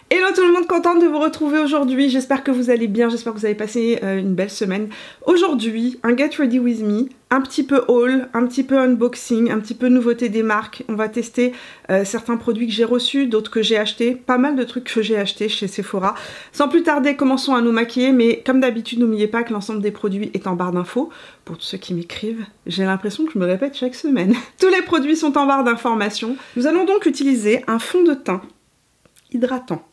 Hello tout le monde, contente de vous retrouver aujourd'hui, j'espère que vous allez bien, j'espère que vous avez passé une belle semaine. Aujourd'hui, un Get Ready With Me, un petit peu haul, un petit peu unboxing, un petit peu nouveauté des marques. On va tester certains produits que j'ai reçus, d'autres que j'ai achetés, pas mal de trucs que j'ai achetés chez Sephora. Sans plus tarder, commençons à nous maquiller, mais comme d'habitude, n'oubliez pas que l'ensemble des produits est en barre d'infos. Pour tous ceux qui m'écrivent, j'ai l'impression que je me répète chaque semaine. Tous les produits sont en barre d'informations. Nous allons donc utiliser un fond de teint hydratant.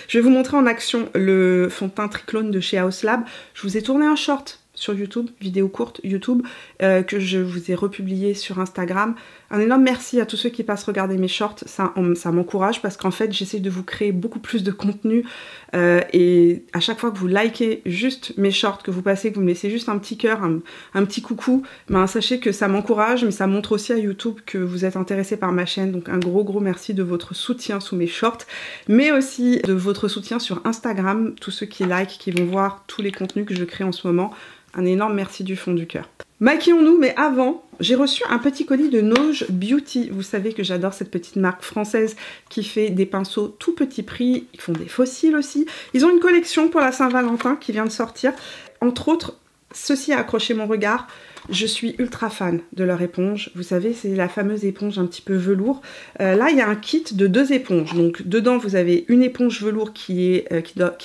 Je vais vous montrer en action le fond de teint Triclone de chez Haus Lab. Je vous ai tourné un short sur YouTube, vidéo courte YouTube, que je vous ai republié sur Instagram. Un énorme merci à tous ceux qui passent regarder mes shorts, ça m'encourage parce qu'en fait j'essaie de vous créer beaucoup plus de contenu et à chaque fois que vous likez juste mes shorts, que vous passez, que vous me laissez juste un petit cœur, un petit coucou, ben sachez que ça m'encourage, mais ça montre aussi à YouTube que vous êtes intéressé par ma chaîne, donc un gros merci de votre soutien sous mes shorts, mais aussi de votre soutien sur Instagram, tous ceux qui likent, qui vont voir tous les contenus que je crée en ce moment. Un énorme merci du fond du cœur. Maquillons-nous, mais avant, j'ai reçu un petit colis de Noge Beauty. Vous savez que j'adore cette petite marque française qui fait des pinceaux tout petit prix. Ils font des fossiles aussi. Ils ont une collection pour la Saint-Valentin qui vient de sortir. Entre autres, ceci a accroché mon regard. Je suis ultra fan de leur éponge. Vous savez, c'est la fameuse éponge un petit peu velours. Là, il y a un kit de 2 éponges. Donc, dedans, vous avez une éponge velours qui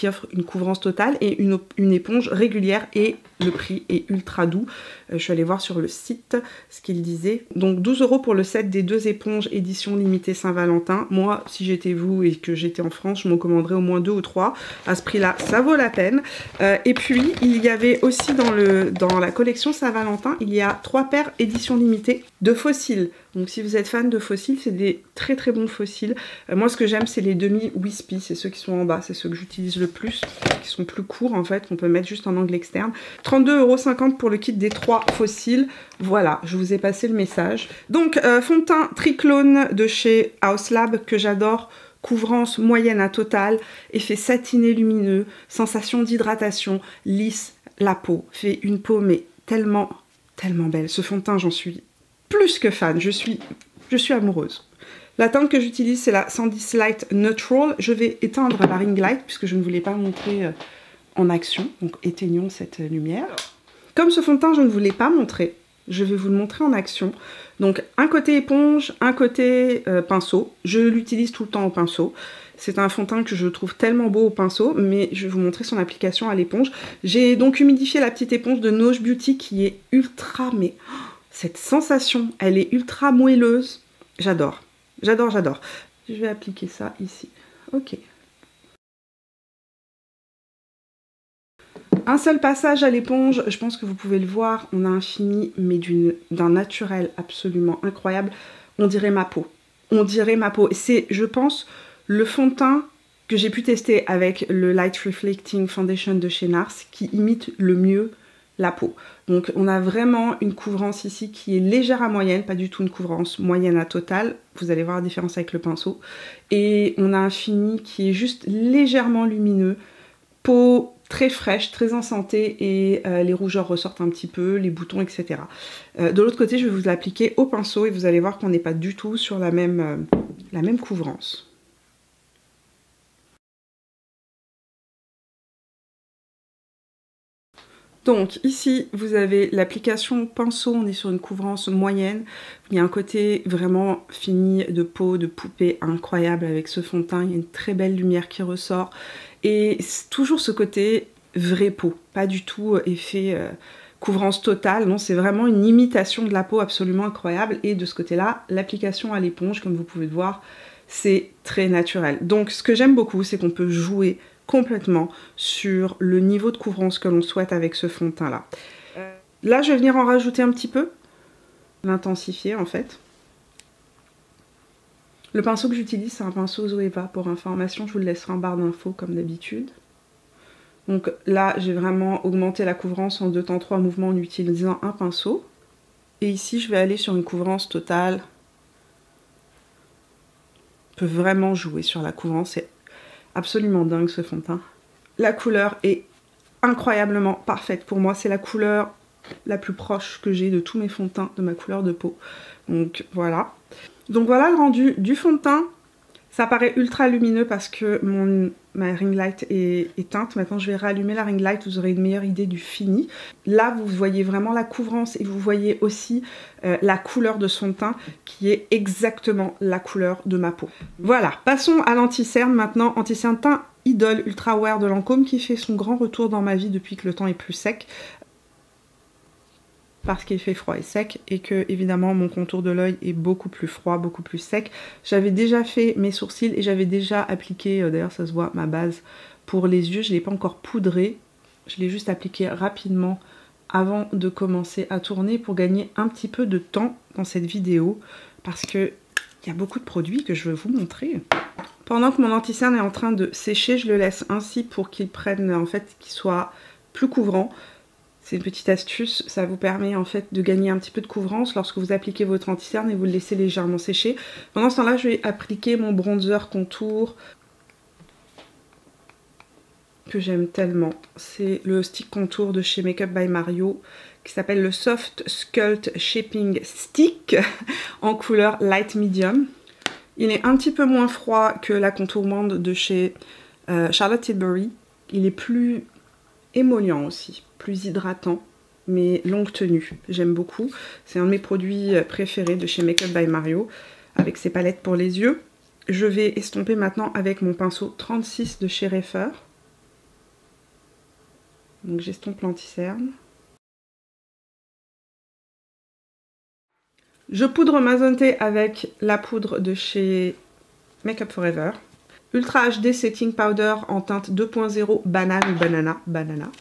offre une couvrance totale et une éponge régulière. Et le prix est ultra doux. Je suis allée voir sur le site ce qu'il disait. Donc, 12 € pour le set des 2 éponges édition limitée Saint-Valentin. Moi, si j'étais vous et que j'étais en France, je m'en commanderais au moins 2 ou 3. À ce prix-là, ça vaut la peine. Et puis, il y avait aussi dans la collection Saint-Valentin, il y a 3 paires édition limitée de fossiles. Donc si vous êtes fan de fossiles, c'est des très bons fossiles. Moi ce que j'aime c'est les demi Wispy, c'est ceux qui sont en bas, c'est ceux que j'utilise le plus, qui sont plus courts en fait, qu'on peut mettre juste en angle externe. 32,50 € pour le kit des 3 fossiles. Voilà, je vous ai passé le message. Donc fond de teint Triclone de chez Haus Lab que j'adore. Couvrance moyenne à totale, effet satiné lumineux, sensation d'hydratation, lisse la peau, fait une peau mais tellement belle. Ce fond de teint, j'en suis plus que fan. Je suis amoureuse. La teinte que j'utilise, c'est la Sandy's Light Neutral. Je vais éteindre la ring light puisque je ne voulais pas montrer en action. Donc éteignons cette lumière. Comme ce fond de teint, je ne vous l'ai pas montré, je vais vous le montrer en action. Donc un côté éponge, un côté pinceau. Je l'utilise tout le temps au pinceau. C'est un fond de teint que je trouve tellement beau au pinceau, mais je vais vous montrer son application à l'éponge. J'ai donc humidifié la petite éponge de Noge Beauty qui est ultra, mais cette sensation, elle est ultra moelleuse. J'adore, j'adore. Je vais appliquer ça ici. Ok. Un seul passage à l'éponge, je pense que vous pouvez le voir, on a un fini, mais d'un naturel absolument incroyable. On dirait ma peau. On dirait ma peau. C'est, je pense, le fond de teint que j'ai pu tester avec le Light Reflecting Foundation de chez NARS qui imite le mieux la peau. Donc on a vraiment une couvrance ici qui est légère à moyenne, pas du tout une couvrance moyenne à totale. Vous allez voir la différence avec le pinceau. Et on a un fini qui est juste légèrement lumineux. Peau très fraîche, très en santé et les rougeurs ressortent un petit peu, les boutons, etc. De l'autre côté, je vais vous l'appliquer au pinceau et vous allez voir qu'on n'est pas du tout sur la même couvrance. Donc ici vous avez l'application pinceau, on est sur une couvrance moyenne, il y a un côté vraiment fini de peau, de poupée incroyable avec ce fond de teint, il y a une très belle lumière qui ressort et toujours ce côté vraie peau, pas du tout effet couvrance totale, non c'est vraiment une imitation de la peau absolument incroyable et de ce côté là l'application à l'éponge comme vous pouvez le voir c'est très naturel. Donc ce que j'aime beaucoup c'est qu'on peut jouer complètement sur le niveau de couvrance que l'on souhaite avec ce fond de teint là. Là je vais venir en rajouter un petit peu, l'intensifier en fait. Le pinceau que j'utilise c'est un pinceau Zoeva, pour information je vous le laisserai en barre d'infos comme d'habitude. Donc là j'ai vraiment augmenté la couvrance en 2 temps 3 mouvements en utilisant un pinceau. Et ici je vais aller sur une couvrance totale. Je peux vraiment jouer sur la couvrance, c'est absolument dingue ce fond de teint. La couleur est incroyablement parfaite pour moi. C'est la couleur la plus proche que j'ai de tous mes fonds de teint, de ma couleur de peau. Donc voilà. Donc voilà le rendu du fond de teint. Ça paraît ultra lumineux parce que ma ring light est éteinte. Maintenant je vais rallumer la ring light, vous aurez une meilleure idée du fini. Là vous voyez vraiment la couvrance et vous voyez aussi la couleur de son teint qui est exactement la couleur de ma peau. Voilà, passons à l'anti-cerne maintenant. Anti-cerne teint Idol Ultra Wear de Lancôme qui fait son grand retour dans ma vie depuis que le temps est plus sec. Parce qu'il fait froid et sec et que évidemment mon contour de l'œil est beaucoup plus froid, beaucoup plus sec. J'avais déjà fait mes sourcils et j'avais déjà appliqué, d'ailleurs ça se voit, ma base pour les yeux. Je ne l'ai pas encore poudré, je l'ai juste appliqué rapidement avant de commencer à tourner pour gagner un petit peu de temps dans cette vidéo parce qu'il y a beaucoup de produits que je veux vous montrer. Pendant que mon anti-cerne est en train de sécher, je le laisse ainsi pour qu'il prenne, en fait, qu'il soit plus couvrant. C'est une petite astuce, ça vous permet en fait de gagner un petit peu de couvrance lorsque vous appliquez votre anti-cerne et vous le laissez légèrement sécher. Pendant ce temps-là, je vais appliquer mon bronzer contour que j'aime tellement. C'est le stick contour de chez Makeup by Mario qui s'appelle le Soft Sculpt Shaping Stick en couleur Light Medium. Il est un petit peu moins froid que la contourmande de chez Charlotte Tilbury. Il est plus émollient aussi, plus hydratant, mais longue tenue. J'aime beaucoup. C'est un de mes produits préférés de chez Makeup by Mario, avec ses palettes pour les yeux. Je vais estomper maintenant avec mon pinceau 36 de chez Reifer. Donc j'estompe l'anti-cerne. Je poudre ma zone T avec la poudre de chez Makeup Forever. Ultra HD Setting Powder en teinte 2.0 banane ou banana.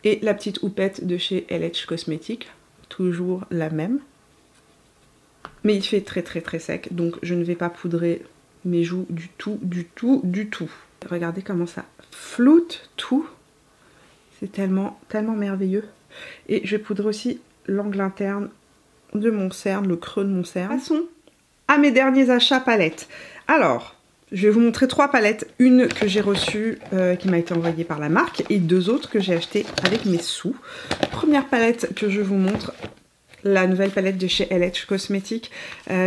Et la petite houppette de chez LH Cosmetics, toujours la même. Mais il fait très sec, donc je ne vais pas poudrer mes joues du tout. Regardez comment ça floute tout. C'est tellement merveilleux. Et je vais poudrer aussi l'angle interne de mon cerne, le creux de mon cerne. Passons à mes derniers achats palettes. Alors, je vais vous montrer 3 palettes, une que j'ai reçue qui m'a été envoyée par la marque et 2 autres que j'ai achetées avec mes sous. Première palette que je vous montre, la nouvelle palette de chez LH Cosmetics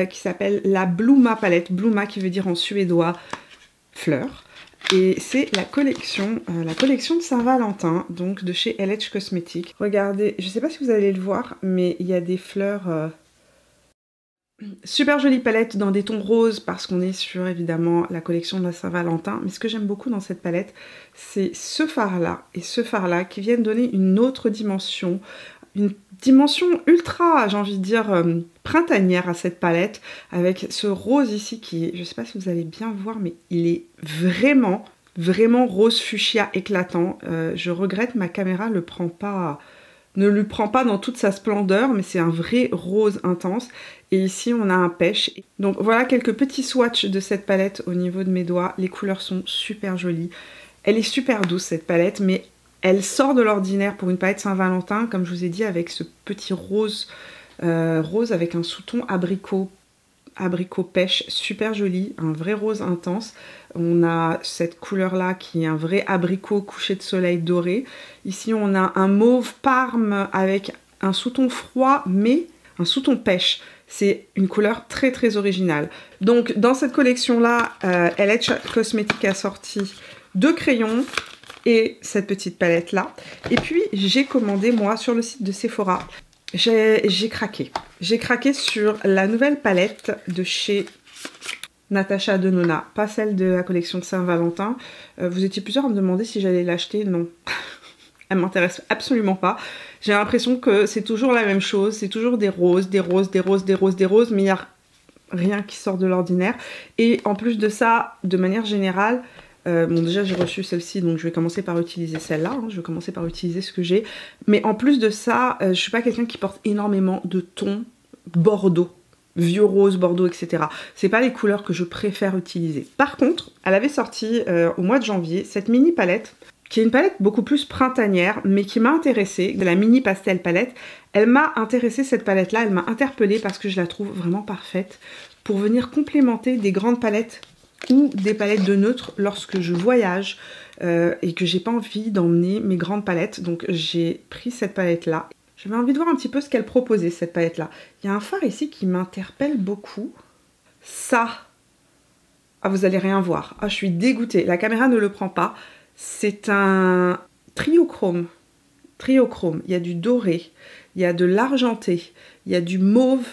qui s'appelle la Bluma palette. Bluma qui veut dire en suédois fleur. Et c'est la collection de Saint-Valentin, donc de chez LH Cosmetics. Regardez, je ne sais pas si vous allez le voir, mais il y a des fleurs... Super jolie palette dans des tons roses parce qu'on est sur évidemment la collection de la Saint-Valentin. Mais ce que j'aime beaucoup dans cette palette, c'est ce fard-là et ce fard-là qui viennent donner une autre dimension. Une dimension ultra, j'ai envie de dire, printanière à cette palette. Avec ce rose ici qui est, je sais pas si vous allez bien voir, mais il est vraiment rose fuchsia éclatant. Je regrette, ma caméra ne le prend pas dans toute sa splendeur, mais c'est un vrai rose intense. Et ici, on a un pêche. Donc voilà quelques petits swatchs de cette palette au niveau de mes doigts. Les couleurs sont super jolies. Elle est super douce, cette palette, mais elle sort de l'ordinaire pour une palette Saint-Valentin, comme je vous ai dit, avec ce petit rose, rose avec un sous-ton abricot pêche, super joli, un vrai rose intense. On a cette couleur-là qui est un vrai abricot couché de soleil doré. Ici, on a un mauve parme avec un sous-ton froid, mais un sous-ton pêche. C'est une couleur très originale. Donc, dans cette collection-là, LH Cosmetics a sorti 2 crayons et cette petite palette-là. Et puis, j'ai commandé, moi, sur le site de Sephora, j'ai craqué. J'ai craqué sur la nouvelle palette de chez Natasha Denona, pas celle de la collection de Saint-Valentin. Vous étiez plusieurs à me demander si j'allais l'acheter. Non, elle m'intéresse absolument pas. J'ai l'impression que c'est toujours la même chose, c'est toujours des roses, mais il n'y a rien qui sort de l'ordinaire. Et en plus de ça, de manière générale, bon déjà j'ai reçu celle-ci, donc je vais commencer par utiliser celle-là, hein, je vais commencer par utiliser ce que j'ai. Mais en plus de ça, je suis pas quelqu'un qui porte énormément de tons bordeaux, vieux rose, bordeaux, etc. C'est pas les couleurs que je préfère utiliser. Par contre, elle avait sorti au mois de janvier cette mini palette, qui est une palette beaucoup plus printanière, mais qui m'a intéressée, de la mini pastel palette. Elle m'a intéressée cette palette-là, elle m'a interpellée parce que je la trouve vraiment parfaite pour venir complémenter des grandes palettes ou des palettes de neutre lorsque je voyage et que j'ai pas envie d'emmener mes grandes palettes. Donc j'ai pris cette palette là. J'avais envie de voir un petit peu ce qu'elle proposait, cette palette là. Il y a un fard ici qui m'interpelle beaucoup. Ça, Ah, vous allez rien voir. Ah, je suis dégoûtée. La caméra ne le prend pas. C'est un triochrome. Triochrome. Il y a du doré, il y a de l'argenté, il y a du mauve.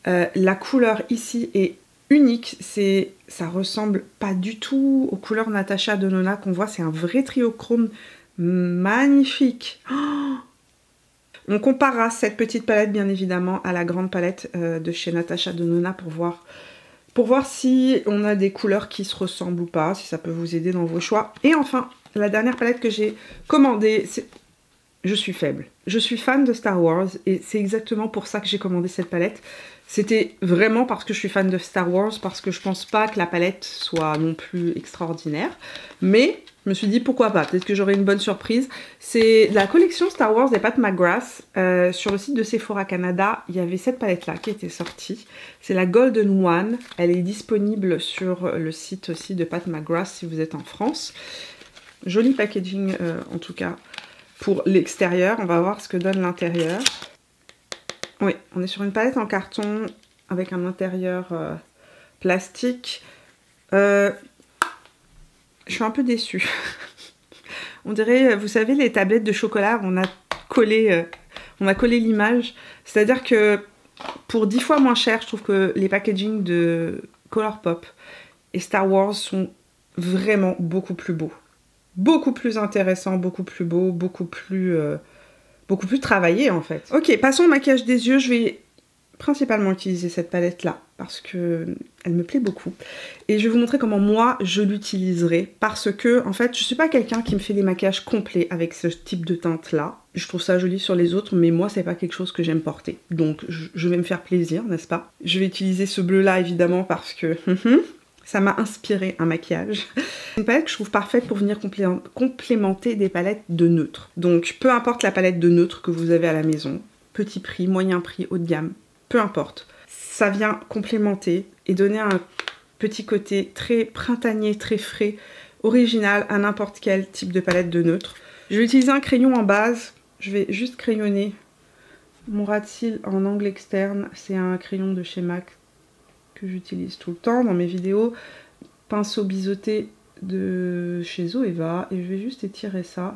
La couleur ici est unique. Ça ressemble pas du tout aux couleurs Natasha Denona qu'on voit. C'est un vrai triochrome magnifique. Oh, on comparera cette petite palette bien évidemment à la grande palette de chez Natasha Denona pour voir si on a des couleurs qui se ressemblent ou pas, si ça peut vous aider dans vos choix. Et enfin, la dernière palette que j'ai commandée, c'est... Je suis faible. Je suis fan de Star Wars et c'est exactement pour ça que j'ai commandé cette palette. C'était vraiment parce que je suis fan de Star Wars, parce que je pense pas que la palette soit non plus extraordinaire. Mais je me suis dit pourquoi pas, peut-être que j'aurai une bonne surprise. C'est la collection Star Wars des Pat McGrath. Sur le site de Sephora Canada, il y avait cette palette-là qui était sortie. C'est la Golden One. Elle est disponible sur le site aussi de Pat McGrath si vous êtes en France. Joli packaging en tout cas. Pour l'extérieur, on va voir ce que donne l'intérieur. Oui, on est sur une palette en carton avec un intérieur plastique. Je suis un peu déçue. On dirait, vous savez, les tablettes de chocolat, on a collé l'image. C'est-à-dire que pour 10 fois moins cher, je trouve que les packaging de Colourpop et Star Wars sont vraiment beaucoup plus beaux. Beaucoup plus intéressant, beaucoup plus beau, beaucoup plus travaillé en fait. Ok, passons au maquillage des yeux. Je vais principalement utiliser cette palette là parce que elle me plaît beaucoup. Et je vais vous montrer comment moi je l'utiliserai parce que en fait je suis pas quelqu'un qui me fait des maquillages complets avec ce type de teinte là. Je trouve ça joli sur les autres mais moi c'est pas quelque chose que j'aime porter. Donc je vais me faire plaisir, n'est-ce pas? Je vais utiliser ce bleu là évidemment parce que... ça m'a inspiré un maquillage. Une palette que je trouve parfaite pour venir complémenter des palettes de neutre. Donc peu importe la palette de neutre que vous avez à la maison, petit prix, moyen prix, haut de gamme, peu importe. Ça vient complémenter et donner un petit côté très printanier, très frais, original à n'importe quel type de palette de neutre. Je vais utiliser un crayon en base. Je vais juste crayonner mon ras de cils en angle externe. C'est un crayon de chez MAC que j'utilise tout le temps dans mes vidéos. Pinceau biseauté de chez Zoeva et je vais juste étirer ça.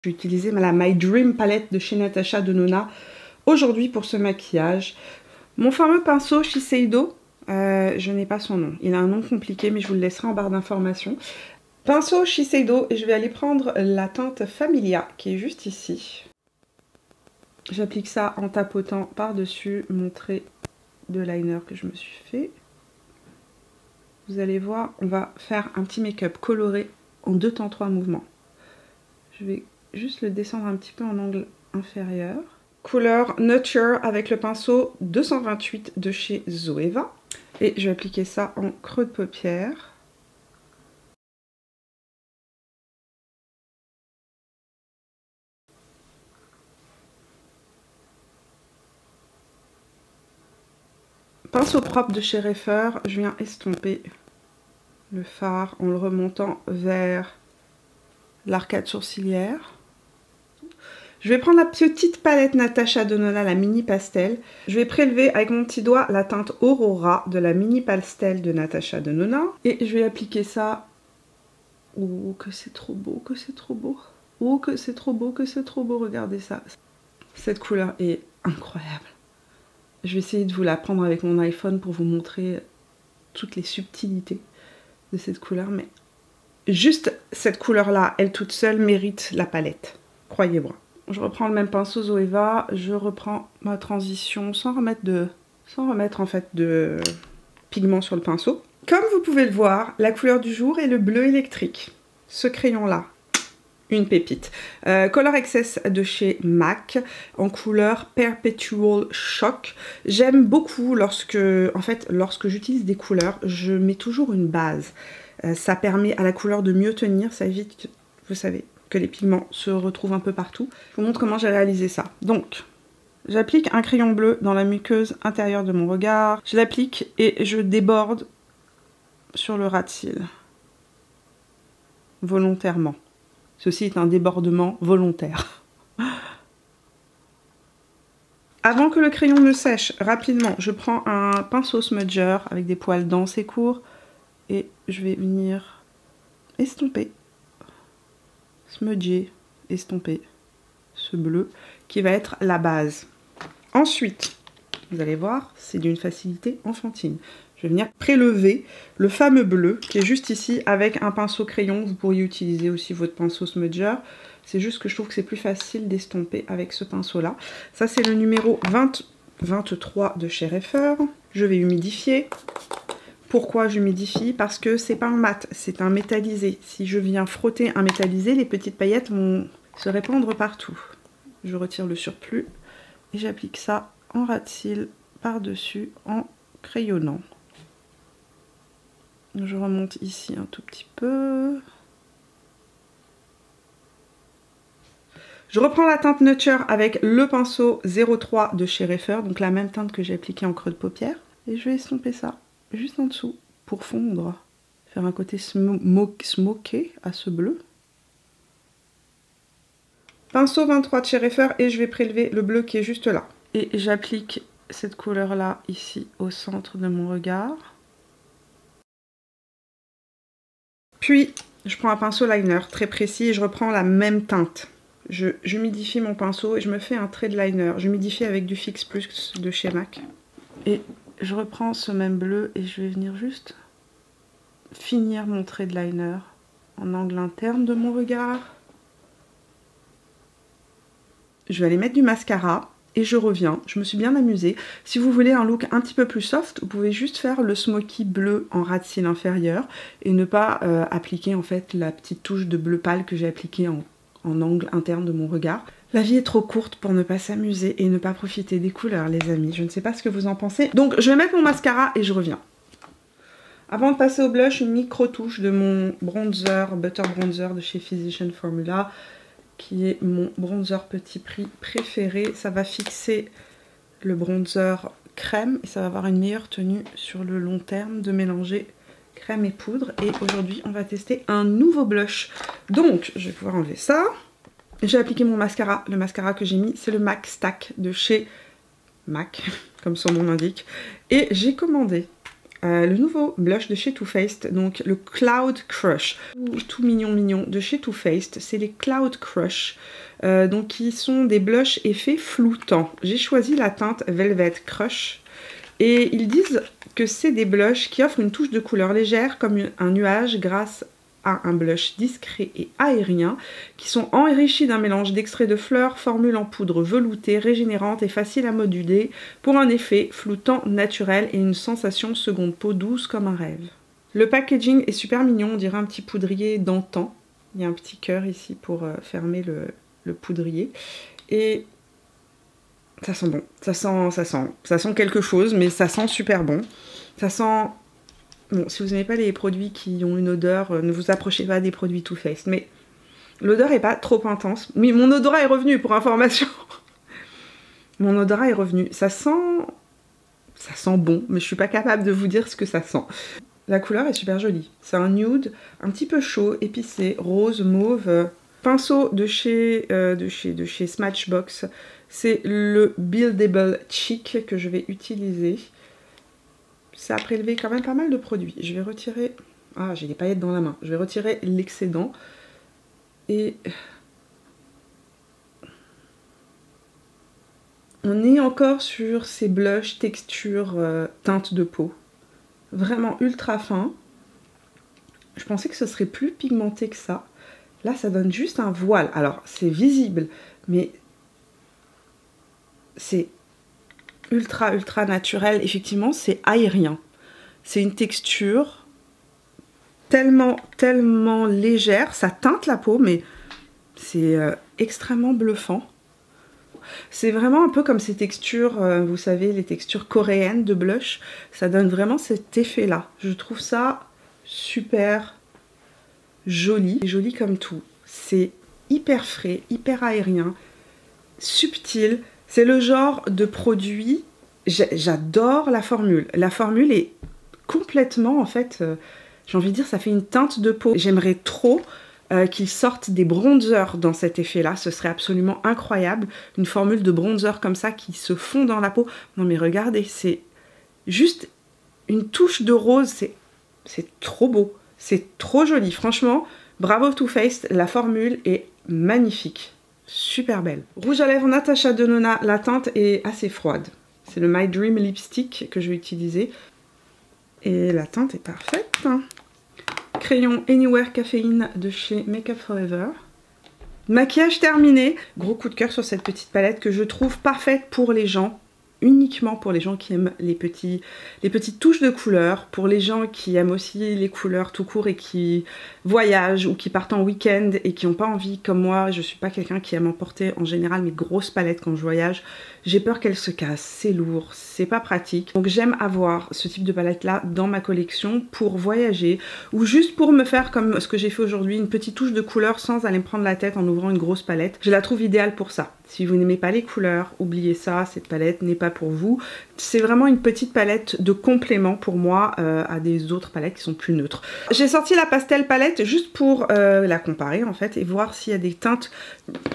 Je vais utiliser la My Dream palette de chez Natasha Denona aujourd'hui pour ce maquillage. Mon fameux pinceau Shiseido, je n'ai pas son nom. Il a un nom compliqué mais je vous le laisserai en barre d'informations. Pinceau Shiseido et je vais aller prendre la teinte Familia qui est juste ici. J'applique ça en tapotant par-dessus mon trait de liner que je me suis fait. Vous allez voir, on va faire un petit make-up coloré en 2 temps 3 mouvements. Je vais juste le descendre un petit peu en angle inférieur. Couleur Nurture avec le pinceau 228 de chez Zoeva. Et je vais appliquer ça en creux de paupière. Pinceau propre de chez Reifer, je viens estomper le fard en le remontant vers l'arcade sourcilière. Je vais prendre la petite palette Natasha Denona, la mini pastel. Je vais prélever avec mon petit doigt la teinte Aurora de la mini pastel de Natasha Denona. Et je vais appliquer ça. Oh, que c'est trop beau, que c'est trop beau. Oh, que c'est trop beau, que c'est trop beau. Regardez ça. Cette couleur est incroyable. Je vais essayer de vous la prendre avec mon iPhone pour vous montrer toutes les subtilités de cette couleur. Mais juste cette couleur-là, elle toute seule, mérite la palette. Croyez-moi. Je reprends le même pinceau Zoeva. Je reprends ma transition sans remettre en fait de pigment sur le pinceau. Comme vous pouvez le voir, la couleur du jour est le bleu électrique. Ce crayon-là, une pépite. Color Excess de chez MAC en couleur Perpetual Shock. J'aime beaucoup lorsque j'utilise des couleurs, je mets toujours une base. Ça permet à la couleur de mieux tenir, ça évite, vous savez, que les pigments se retrouvent un peu partout. Je vous montre comment j'ai réalisé ça. Donc, j'applique un crayon bleu dans la muqueuse intérieure de mon regard. Je l'applique et je déborde sur le ras de cils. Volontairement. Ceci est un débordement volontaire. Avant que le crayon ne sèche, rapidement, je prends un pinceau smudger avec des poils denses et courts et je vais venir estomper, smudger, estomper ce bleu qui va être la base. Ensuite, vous allez voir, c'est d'une facilité enfantine. Je vais venir prélever le fameux bleu qui est juste ici avec un pinceau crayon. Vous pourriez utiliser aussi votre pinceau smudger. C'est juste que je trouve que c'est plus facile d'estomper avec ce pinceau-là. Ça, c'est le numéro 23 de chez Reifer. Je vais humidifier. Pourquoi j'humidifie? Parce que c'est pas un mat, c'est un métallisé. Si je viens frotter un métallisé, les petites paillettes vont se répandre partout. Je retire le surplus et j'applique ça en ras de cils par-dessus en crayonnant. Je remonte ici un tout petit peu. Je reprends la teinte Nature avec le pinceau 03 de chez Reifer, donc la même teinte que j'ai appliquée en creux de paupière. Et je vais estomper ça juste en dessous pour fondre, faire un côté smoké à ce bleu. Pinceau 23 de chez Reifer et je vais prélever le bleu qui est juste là. Et j'applique cette couleur-là ici au centre de mon regard. Puis, je prends un pinceau liner très précis et je reprends la même teinte. J'humidifie mon pinceau et je me fais un trait de liner. J'humidifie avec du Fix Plus de chez MAC. Et je reprends ce même bleu et je vais venir juste finir mon trait de liner en angle interne de mon regard. Je vais aller mettre du mascara et je reviens. Je me suis bien amusée. Si vous voulez un look un petit peu plus soft, vous pouvez juste faire le smoky bleu en ras de cils inférieur et ne pas appliquer en fait la petite touche de bleu pâle que j'ai appliquée en angle interne de mon regard. La vie est trop courte pour ne pas s'amuser et ne pas profiter des couleurs, les amis. Je ne sais pas ce que vous en pensez. Donc, je vais mettre mon mascara et je reviens. Avant de passer au blush, une micro-touche de mon bronzer, Butter Bronzer de chez Physician Formula, qui est mon bronzer petit prix préféré. Ça va fixer le bronzer crème et ça va avoir une meilleure tenue sur le long terme de mélanger crème et poudre. Et aujourd'hui, on va tester un nouveau blush. Donc, je vais pouvoir enlever ça. J'ai appliqué mon mascara. Le mascara que j'ai mis, c'est le MAC Stack de chez MAC, comme son nom l'indique. Et j'ai commandé le nouveau blush de chez Too Faced, donc le Cloud Crush. Tout mignon mignon de chez Too Faced, c'est les Cloud Crush. Donc qui sont des blushs effets floutants. J'ai choisi la teinte Velvet Crush. Et ils disent que c'est des blushs qui offrent une touche de couleur légère comme un nuage grâce à un blush discret et aérien, qui sont enrichis d'un mélange d'extraits de fleurs, formule en poudre veloutée, régénérante et facile à moduler pour un effet floutant naturel et une sensation seconde peau douce comme un rêve. Le packaging est super mignon, on dirait un petit poudrier d'antan. Il y a un petit cœur ici pour fermer le poudrier. Et ça sent bon, ça sent quelque chose, mais ça sent super bon. Ça sent... Bon, si vous n'aimez pas les produits qui ont une odeur, ne vous approchez pas des produits Too Faced. Mais l'odeur n'est pas trop intense. Oui, mon odorat est revenu, pour information. Mon odorat est revenu. Ça sent bon, mais je suis pas capable de vous dire ce que ça sent. La couleur est super jolie. C'est un nude, un petit peu chaud, épicé, rose, mauve. Pinceau de chez Smashbox. C'est le Buildable Cheek que je vais utiliser. Ça a prélevé quand même pas mal de produits. Je vais retirer... Ah, j'ai des paillettes dans la main. Je vais retirer l'excédent. Et... on est encore sur ces blushs texture teinte de peau. Vraiment ultra fin. Je pensais que ce serait plus pigmenté que ça. Là, ça donne juste un voile. Alors, c'est visible, mais c'est... ultra naturel, effectivement c'est aérien. C'est une texture tellement légère, ça teinte la peau mais c'est extrêmement bluffant. C'est vraiment un peu comme ces textures, vous savez, les textures coréennes de blush, ça donne vraiment cet effet là. Je trouve ça super joli, joli comme tout. C'est hyper frais, hyper aérien, subtil. C'est le genre de produit, j'adore la formule. La formule est complètement, en fait, j'ai envie de dire, ça fait une teinte de peau. J'aimerais trop qu'ils sortent des bronzers dans cet effet-là, ce serait absolument incroyable. Une formule de bronzer comme ça qui se fond dans la peau. Non mais regardez, c'est juste une touche de rose, c'est trop beau, c'est trop joli. Franchement, bravo Too Faced, la formule est magnifique, super belle. Rouge à lèvres Natasha Denona, la teinte est assez froide. C'est le My Dream Lipstick que je vais utiliser. Et la teinte est parfaite. Crayon Anywhere Caféine de chez Makeup Forever. Maquillage terminé. Gros coup de cœur sur cette petite palette que je trouve parfaite pour les gens. Uniquement pour les gens qui aiment les petites touches de couleurs, pour les gens qui aiment aussi les couleurs tout court et qui voyagent ou qui partent en week-end et qui n'ont pas envie, comme moi, je suis pas quelqu'un qui aime emporter en général mes grosses palettes quand je voyage. J'ai peur qu'elles se cassent, c'est lourd, c'est pas pratique. Donc j'aime avoir ce type de palette là dans ma collection pour voyager ou juste pour me faire comme ce que j'ai fait aujourd'hui, une petite touche de couleur sans aller me prendre la tête en ouvrant une grosse palette. Je la trouve idéale pour ça. Si vous n'aimez pas les couleurs, oubliez ça, cette palette n'est pas pour vous. C'est vraiment une petite palette de complément pour moi à des autres palettes qui sont plus neutres. J'ai sorti la pastel palette juste pour la comparer en fait et voir s'il y a des teintes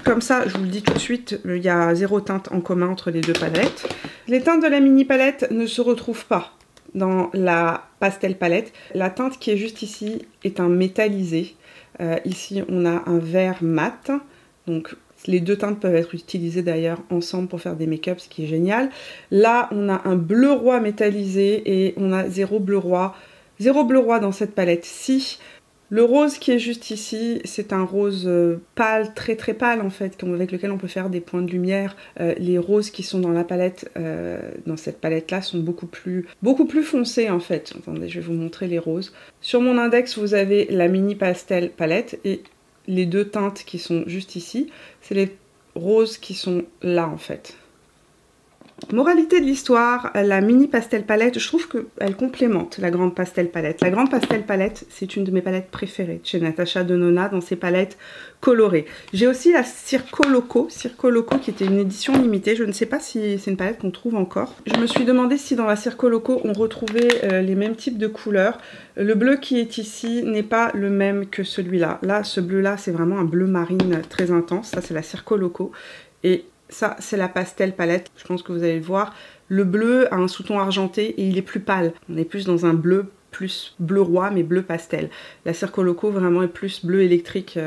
comme ça. Je vous le dis tout de suite, il y a 0 teinte en commun entre les deux palettes. Les teintes de la mini palette ne se retrouvent pas dans la pastel palette. La teinte qui est juste ici est un métallisé. Ici on a un vert mat, donc les deux teintes peuvent être utilisées d'ailleurs ensemble pour faire des make-up, ce qui est génial. Là, on a un bleu roi métallisé et on a 0 bleu roi. 0 bleu roi dans cette palette-ci. Le rose qui est juste ici, c'est un rose pâle, très pâle en fait, avec lequel on peut faire des points de lumière. Les roses qui sont dans la palette, dans cette palette-là, sont beaucoup plus foncés en fait. Attendez, je vais vous montrer les roses. Sur mon index, vous avez la mini pastel palette et les deux teintes qui sont juste ici, c'est les roses qui sont là en fait. Moralité de l'histoire, la mini pastel palette, je trouve qu'elle complémente la grande pastel palette. La grande pastel palette, c'est une de mes palettes préférées chez Natasha Denona dans ses palettes colorées. J'ai aussi la Circo Loco qui était une édition limitée. Je ne sais pas si c'est une palette qu'on trouve encore. Je me suis demandé si dans la Circo Loco on retrouvait les mêmes types de couleurs. Le bleu qui est ici n'est pas le même que celui-là. Là, ce bleu-là, c'est vraiment un bleu marine très intense. Ça, c'est la Circo Loco. Et ça, c'est la pastel palette, je pense que vous allez le voir. Le bleu a un sous-ton argenté et il est plus pâle. On est plus dans un bleu, plus bleu roi, mais bleu pastel. La Circo Loco vraiment est plus bleu électrique,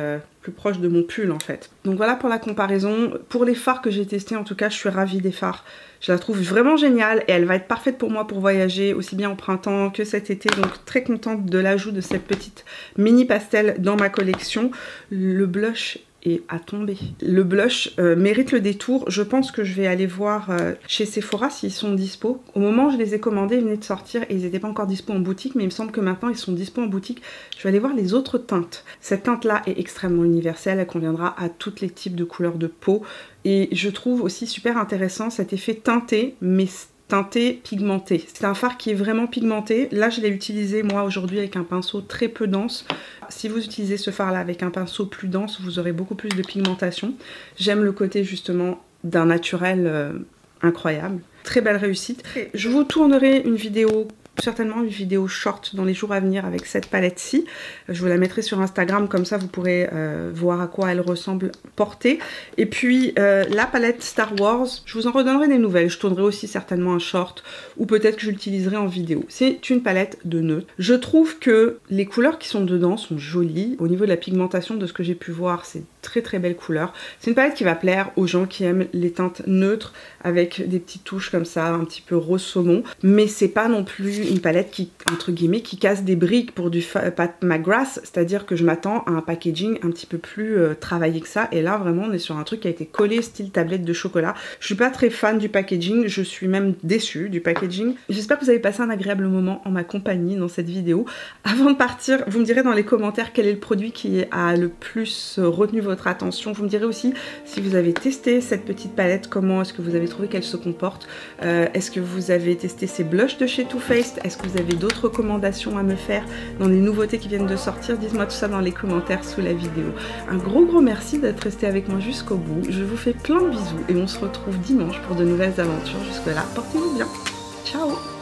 plus proche de mon pull en fait. Donc voilà pour la comparaison. Pour les fards que j'ai testés, en tout cas, je suis ravie des fards. Je la trouve vraiment géniale et elle va être parfaite pour moi pour voyager, aussi bien au printemps que cet été. Donc très contente de l'ajout de cette petite mini pastel dans ma collection. Le blush et à tomber. Le blush mérite le détour. Je pense que je vais aller voir chez Sephora s'ils sont dispo. Au moment où je les ai commandés, ils venaient de sortir et ils n'étaient pas encore dispo en boutique, mais il me semble que maintenant ils sont dispo en boutique. Je vais aller voir les autres teintes. Cette teinte là est extrêmement universelle, elle conviendra à tous les types de couleurs de peau et je trouve aussi super intéressant cet effet teinté mais teinté pigmenté. C'est un fard qui est vraiment pigmenté. Là, je l'ai utilisé moi aujourd'hui avec un pinceau très peu dense. Si vous utilisez ce fard là avec un pinceau plus dense, vous aurez beaucoup plus de pigmentation. J'aime le côté justement d'un naturel incroyable. Très belle réussite. Je vous tournerai une vidéo, certainement une vidéo short dans les jours à venir avec cette palette-ci. Je vous la mettrai sur Instagram, comme ça vous pourrez voir à quoi elle ressemble portée. Et puis la palette Star Wars, je vous en redonnerai des nouvelles. Je tournerai aussi certainement un short ou peut-être que je l'utiliserai en vidéo. C'est une palette de neutre. Je trouve que les couleurs qui sont dedans sont jolies. Au niveau de la pigmentation, de ce que j'ai pu voir, c'est très belles couleurs. C'est une palette qui va plaire aux gens qui aiment les teintes neutres avec des petites touches comme ça, un petit peu rose saumon. Mais c'est pas non plus une palette qui, entre guillemets, qui casse des briques pour du Pat McGrath, c'est-à-dire que je m'attends à un packaging un petit peu plus travaillé que ça. Et là, vraiment, on est sur un truc qui a été collé style tablette de chocolat. Je suis pas très fan du packaging, je suis même déçue du packaging. J'espère que vous avez passé un agréable moment en ma compagnie dans cette vidéo. Avant de partir, vous me direz dans les commentaires quel est le produit qui a le plus retenu votre attention. Vous me direz aussi si vous avez testé cette petite palette, comment est-ce que vous avez trouvé qu'elle se comporte. Est-ce que vous avez testé ces blushs de chez Too Faced? Est-ce que vous avez d'autres recommandations à me faire dans les nouveautés qui viennent de sortir? Dites-moi tout ça dans les commentaires sous la vidéo. Un gros merci d'être resté avec moi jusqu'au bout. Je vous fais plein de bisous et on se retrouve dimanche pour de nouvelles aventures. Jusque là, portez-vous bien. Ciao!